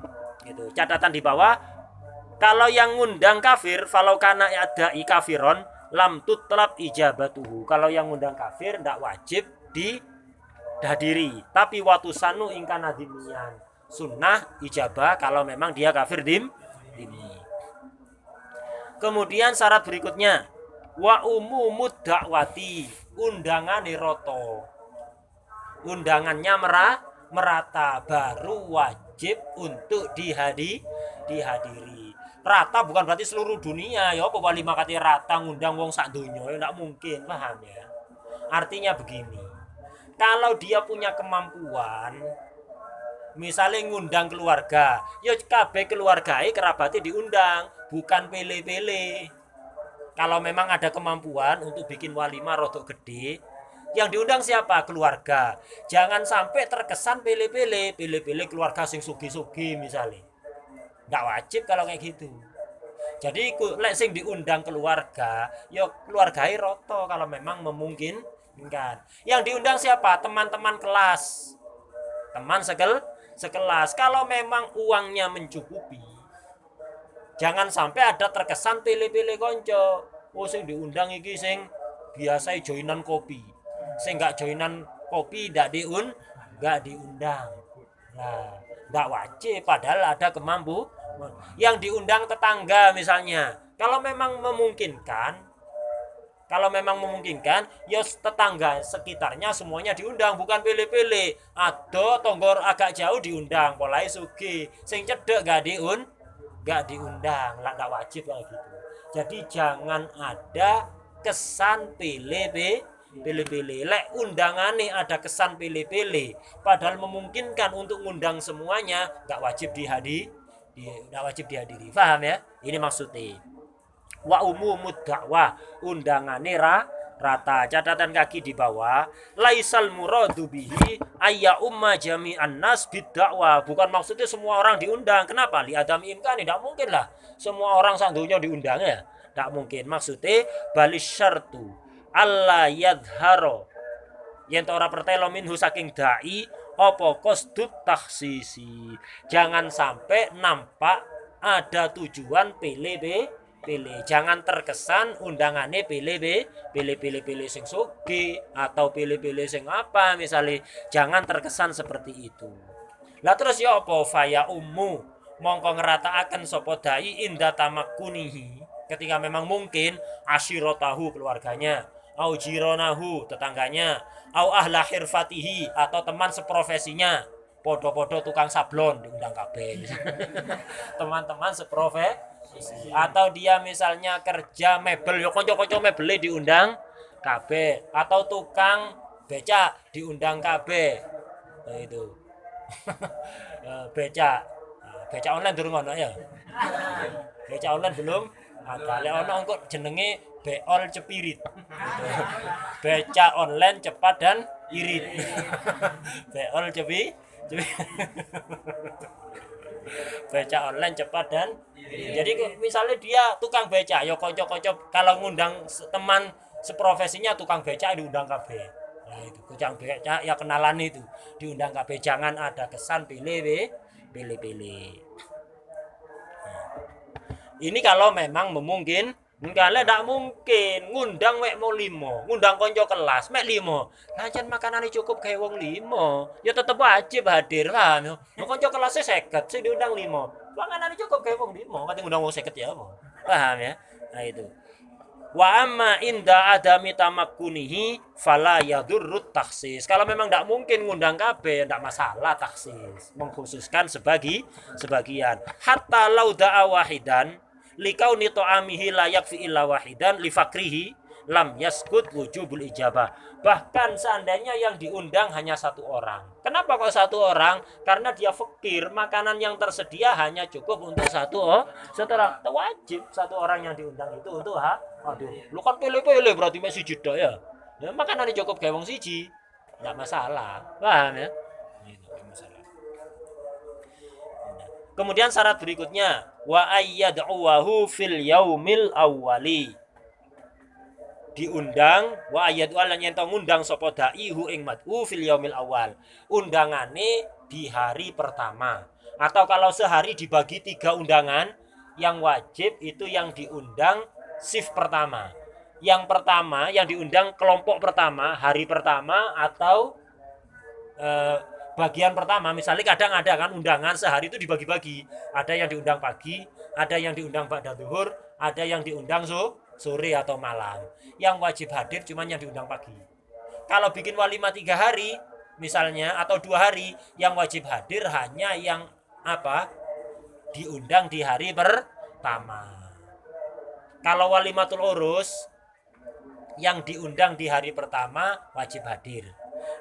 Gitu. Catatan di bawah, kalau yang ngundang kafir, falau kana yada'i kafiron lam tutlab ijabatuhu. Kalau yang ngundang kafir tidak wajib dihadiri, tapi watusanu ingkana dimian, sunnah ijabah kalau memang dia kafir dimi. Kemudian syarat berikutnya, wa umumud dakwati, undangane roto, undangannya merata, baru wajib untuk dihadiri. Rata bukan berarti seluruh dunia ya, apa walimah katanya rata ngundang wong sak donya, ya enggak mungkin, paham ya? Artinya begini, kalau dia punya kemampuan, misalnya ngundang keluarga, ya kabeh keluargae kerabatnya diundang, bukan pele-pele. Kalau memang ada kemampuan untuk bikin walimah rodok gede, yang diundang siapa? Keluarga. Jangan sampai terkesan pele-pele keluarga sing sugi-sugi misalnya. Nggak wajib kalau kayak gitu. Jadi lek sing diundang keluarga, ya keluargai roto kalau memang memungkinkan. Yang diundang siapa? Teman-teman kelas, teman sekelas. Kalau memang uangnya mencukupi, jangan sampai ada terkesan pele-pele konco. Oh sing diundang iki sing biasa joinan kopi, sing nggak joinan kopi nggak diundang. Nah, nggak wajib padahal ada kemampuan. Yang diundang tetangga misalnya, kalau memang memungkinkan, ya tetangga sekitarnya semuanya diundang, bukan pilih-pilih. Ado tonggor agak jauh diundang, polai sugi, sing cedek gak diundang, lah gak wajib kayak gitu. Jadi jangan ada kesan pilih-pilih. Lek undangane ada kesan pilih-pilih, padahal memungkinkan untuk ngundang semuanya, gak wajib dihadiri. Paham ya? Ini maksudnya. Wa umumud dakwah, undangane rata. Catatan kaki di bawah, laisal muradu bihi ayya umma jami'an nas bid'akwah. Bukan maksudnya semua orang diundang. Kenapa? Li adam imkan, tidak mungkin lah semua orang sak donya diundang ya. Tidak mungkin. Maksudnya balis syartu alla yadharo yen ora pertelo minhu saking dai apa qasdut takhsisi. Jangan sampai nampak ada tujuan pilih. Jangan terkesan undangannya pilih sing sugi atau pilih sing apa misalnya. Jangan terkesan seperti itu. Lah terus ya apa faya ummu mongko ngerataaken sapa dai inda tamakkunihi ketika memang mungkin asyiratahu keluarganya, au jironahu tetangganya, au ahla hirfatihi atau teman seprofesinya, podo-podo tukang sablon diundang kabeh. Teman-teman seprofesi atau dia misalnya kerja mebel yo kanca-kanca mebele diundang kabeh atau tukang becak diundang kabeh. Nah, itu. Becak. Becak online durung ono ya. Becak online belum ada. Lek ono engko jenenge Beol Cepirit. Becak online cepat dan irit. Beol cepi. Becak online cepat dan jadi misalnya dia tukang becak ya kanca-kanca kalau ngundang teman seprofesinya tukang becak diundang kabeh. Nah itu tukang becak ya kenalan itu diundang kabeh, jangan ada kesan pilih. Ini kalau memang memungkin, kalau tidak mungkin ngundang mek mau 5, ngundang konco kelas mek 5. Lancen makanane cukup kayak wong 5. Ya tetep wajib hadir paham yo. Konco kelasnya 50, sing diundang 5. Makanane cukup kayak wong 5, kate ngundang wong 50 ya apa. Paham ya? Nah itu. Wa amma inda adami tamakkunihi fala yadurrut taksis. Kalau memang tidak mungkin ngundang kabeh, tidak masalah taksis. Mengkhususkan sebagian. Hatta lau da'a wahidan likauni ta'amihi la yakfi illa wahidan li fakrihi lam yaskut wujubul ijabah. Bahkan seandainya yang diundang hanya satu orang. Kenapa kok satu orang? Karena dia fakir, makanan yang tersedia hanya cukup untuk satu orang. Wajib satu orang yang diundang itu untuk aduh, lu kan pilih-pilih berarti masih jeda ya. Ya makanannya cukup kayak wong siji. Enggak masalah. Paham ya? Enggak masalah. Kemudian syarat berikutnya wa ayyad'uhu fil yaumil awwali. Diundang wa ayyadu lan yen to ngundang sapa dai hu ing mad'u fil yaumil awal. Undangane di hari pertama. Atau kalau sehari dibagi 3 undangan, yang wajib itu yang diundang shift pertama. Yang pertama yang diundang kelompok pertama, hari pertama atau bagian pertama. Misalnya kadang ada kan undangan sehari itu dibagi-bagi. Ada yang diundang pagi, ada yang diundang ba'da zuhur, ada yang diundang sore atau malam. Yang wajib hadir cuma yang diundang pagi. Kalau bikin walimah 3 hari misalnya atau 2 hari, yang wajib hadir hanya yang diundang di hari pertama. Kalau walimatul urus yang diundang di hari pertama wajib hadir.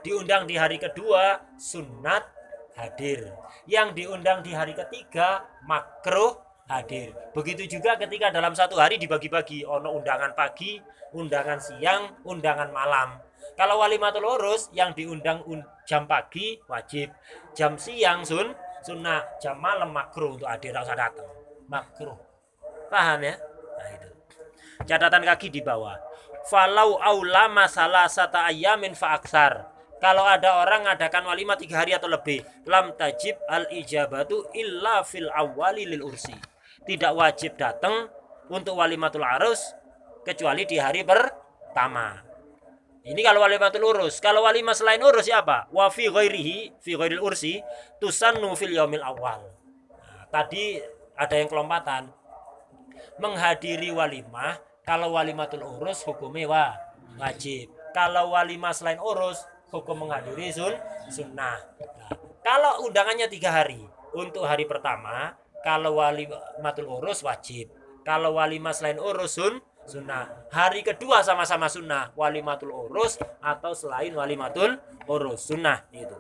Diundang di hari kedua sunat hadir. Yang diundang di hari ketiga makruh hadir. Begitu juga ketika dalam satu hari dibagi-bagi, ono undangan pagi, undangan siang, undangan malam. Kalau walimatul urus yang diundang jam pagi wajib, jam siang sunnah, jam malam makruh untuk hadir, enggak usah datang. Makruh. Paham ya? Nah itu. Catatan kaki di bawah. Falau aulama salasata ayamin fa aksar. Kalau ada orang ngadakan walimah 3 hari atau lebih, lam tajib al ijabatu illa fil awwali lil ursi. Tidak wajib datang untuk walimatul arus kecuali di hari pertama. Ini kalau walimatul urus. Kalau walimah selain urus siapa? Wa fi ghairihi fi ghairil ursi tusannu fil yaumil awal. Nah, tadi ada yang kelompatan. Menghadiri walimah, kalau walimatul urus hukumnya wajib. Kalau walimah selain urus hukum menghadiri sunnah. Nah, kalau undangannya 3 hari, untuk hari pertama kalau walimatul urus wajib. Kalau walimah selain urus sunnah. Hari kedua sama-sama sunnah, walimatul urus atau selain walimatul urus sunnah itu.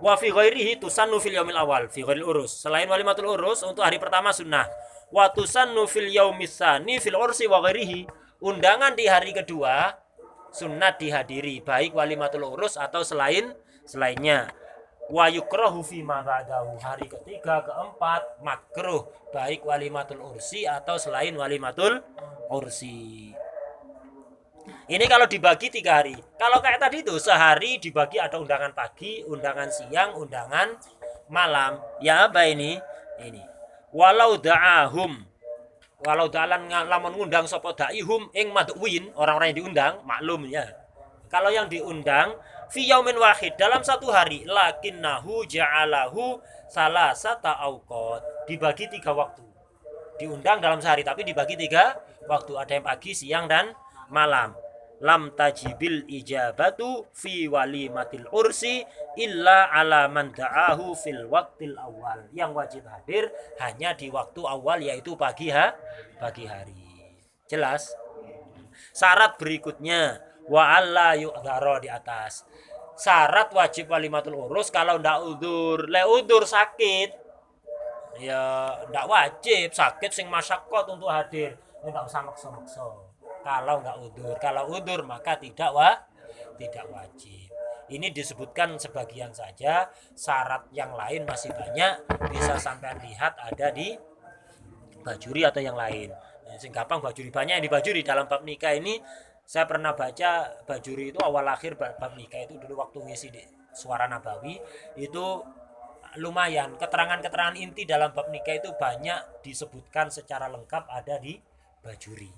Wa fi ghairihi tusannu fil yaumil awal fi ghairil urus. Selain walimatul urus untuk hari pertama sunnah. Wa tusannu fil yaumis tsani fil ursi wa ghairihi. Undangan di hari kedua sunnat dihadiri baik walimatul urus atau selainnya. Wa yukrahu fi ma ba'dahu. Hari ketiga, keempat makruh baik walimatul ursi atau selain walimatul ursi. Ini kalau dibagi 3 hari. Kalau kayak tadi itu sehari dibagi ada undangan pagi, undangan siang, undangan malam. Ya apa ini? Ini. Walau da'ahum. Walau da'alan lamun ngundang sapa daihum ing mad'win, orang-orang yang diundang, maklum ya. Kalau yang diundang fi yaumin wahid, dalam satu hari, lakinnahu ja'alahu salasata auqat, dibagi 3 waktu. Diundang dalam sehari tapi dibagi 3 waktu, ada yang pagi, siang dan malam. Lam tajibil ijabatu fi walimatil ursi illa ala man da'ahu fil waqtil awal. Yang wajib hadir hanya di waktu awal, yaitu pagi hari. Jelas? Syarat berikutnya wa alla yu'dzara, di atas. Syarat wajib walimatul urus kalau ndak udzur. Le udzur sakit, ya ndak wajib. Sakit sing masyakot untuk hadir, ya nggak usah maksa-maksa. Kalau nggak udzur, kalau udzur maka tidak wajib. Ini disebutkan sebagian saja, syarat yang lain masih banyak, bisa sampai lihat ada di bajuri atau yang lain. Sing gampang bajuri, banyak yang dibajuri dalam bab nikah ini. Saya pernah baca bajuri itu awal akhir bab nikah itu dulu waktu ngisi di Suara Nabawi, itu lumayan keterangan-keterangan inti dalam bab nikah itu banyak disebutkan secara lengkap ada di bajuri.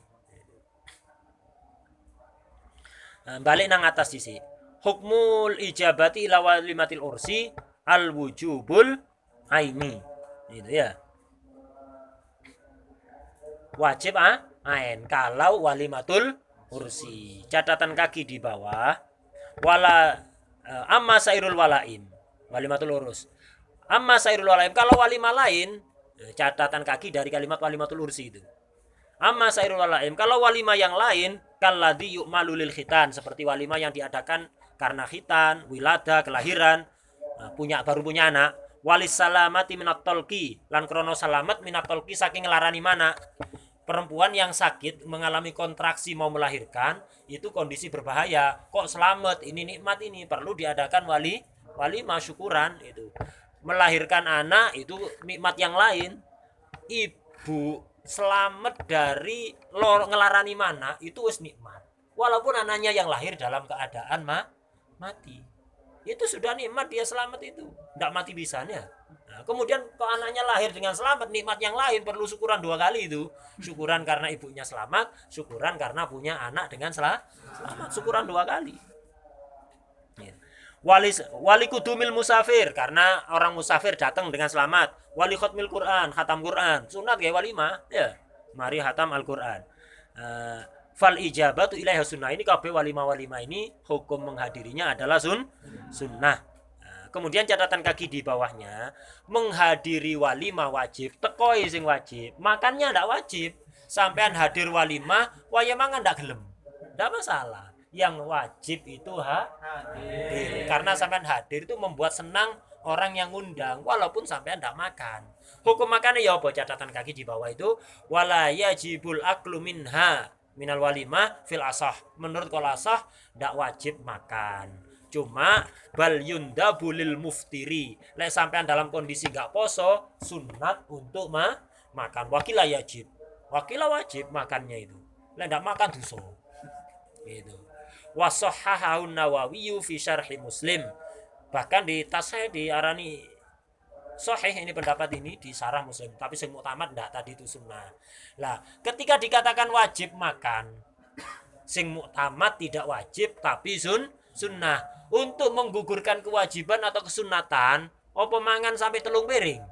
Balik nang atas sisi hukmul ijabati ila walimatil ursi al wujubul aini, gitu ya, wajib ain kalau walimatul ursi. Catatan kaki di bawah, wala amma sairul walaim, walimatul urus, amma sairul walaim, kalau walimah lain, catatan kaki dari kalimat walimatul ursi itu. Amma sairul walaim, kalau walimah yang lain, kalladzi yu'malu lil khitan, seperti walimah yang diadakan karena khitan, wilada, kelahiran, baru punya anak, walis salamati minat tolki, lan krono salamat minat tolki, saking ngelarani mana. Perempuan yang sakit mengalami kontraksi mau melahirkan, itu kondisi berbahaya. Kok selamat, ini nikmat, ini perlu diadakan walimah syukuran. Itu melahirkan anak itu nikmat yang lain. Ibu selamat dari ngelarani mana, itu wis nikmat. Walaupun anaknya yang lahir dalam keadaan mati, itu sudah nikmat, dia selamat, itu tidak mati bisanya. Nah, kemudian kalau anaknya lahir dengan selamat, nikmat yang lain perlu syukuran 2 kali itu. Syukuran karena ibunya selamat, syukuran karena punya anak dengan selamat, syukuran 2 kali. Wali kudumil musafir, karena orang musafir datang dengan selamat. Wali khutmil Quran, khatam Quran, sunat kayak walimah, ya, mari khatam Al-Quran. Fal ijabatu ilaiha sunnah, ini kabeh walimah ini hukum menghadirinya adalah sunnah. Kemudian catatan kaki di bawahnya, menghadiri walimah wajib, tekoi sing wajib, makannya ndak wajib. Sampean hadir walimah, waya mangan ndak gelem, ndak masalah. Yang wajib itu hadir, karena sampean hadir itu membuat senang orang yang ngundang, walaupun sampean ndak makan. Hukum makannya ya apa, catatan kaki di bawah itu, wala yajibul aklu minha minal walimah fil asah, menurut kol asah ndak wajib makan. Cuma bal yundabu lil muftiri, lek sampean dalam kondisi gak poso, sunat untuk makan. Wakilah wajib makannya itu, lek ndak makan dosa. Gitu. Wasahhahu Nawawi fi syarhi Muslim, bahkan di tasih diarani sahih ini pendapat ini di syarah Muslim, tapi sing muktamad ndak tadi itu sunnah. Lah, ketika dikatakan wajib makan, sing muktamad tidak wajib tapi sunnah. Untuk menggugurkan kewajiban atau kesunatan, apa mangan sampai 3 piring?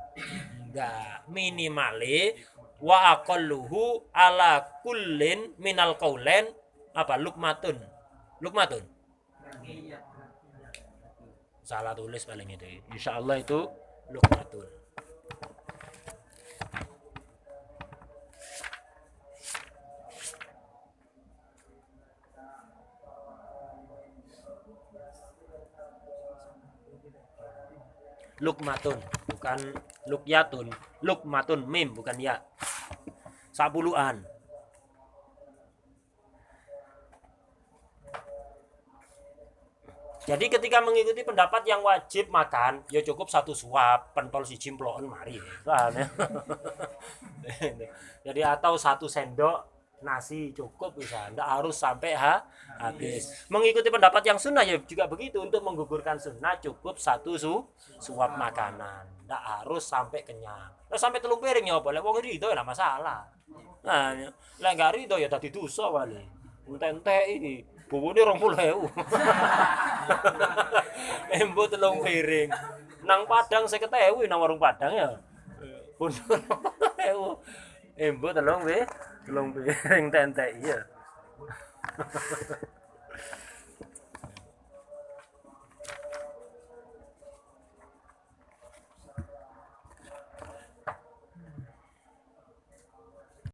Enggak, minimale wa aqalluhu ala kullin minal qaulain apa lukmatun. Salah tulis paling itu. Insyaallah itu lukmatun. Lukmatun, bukan lukyatun. Lukmatun, mim bukan ya. 10-an. Jadi ketika mengikuti pendapat yang wajib makan, ya cukup 1 suap, pentol siji mploken mari. Jadi atau 1 sendok nasi cukup bisa, tidak harus sampai habis. Mengikuti pendapat yang sunnah ya juga begitu, untuk menggugurkan sunnah cukup 1 suap makanan, tidak harus sampai kenyang. Nah, sampai 3 piring ya boleh, wong rido ya masalah. Nah, lek gak rido ya dadi dosa wale. Entek-entek iki bukunya 20.000. Embo telung piring. Nang Padang 50.000 nang warung Padang ya. Pundhut 20.000. Embo telung piring tentek iya.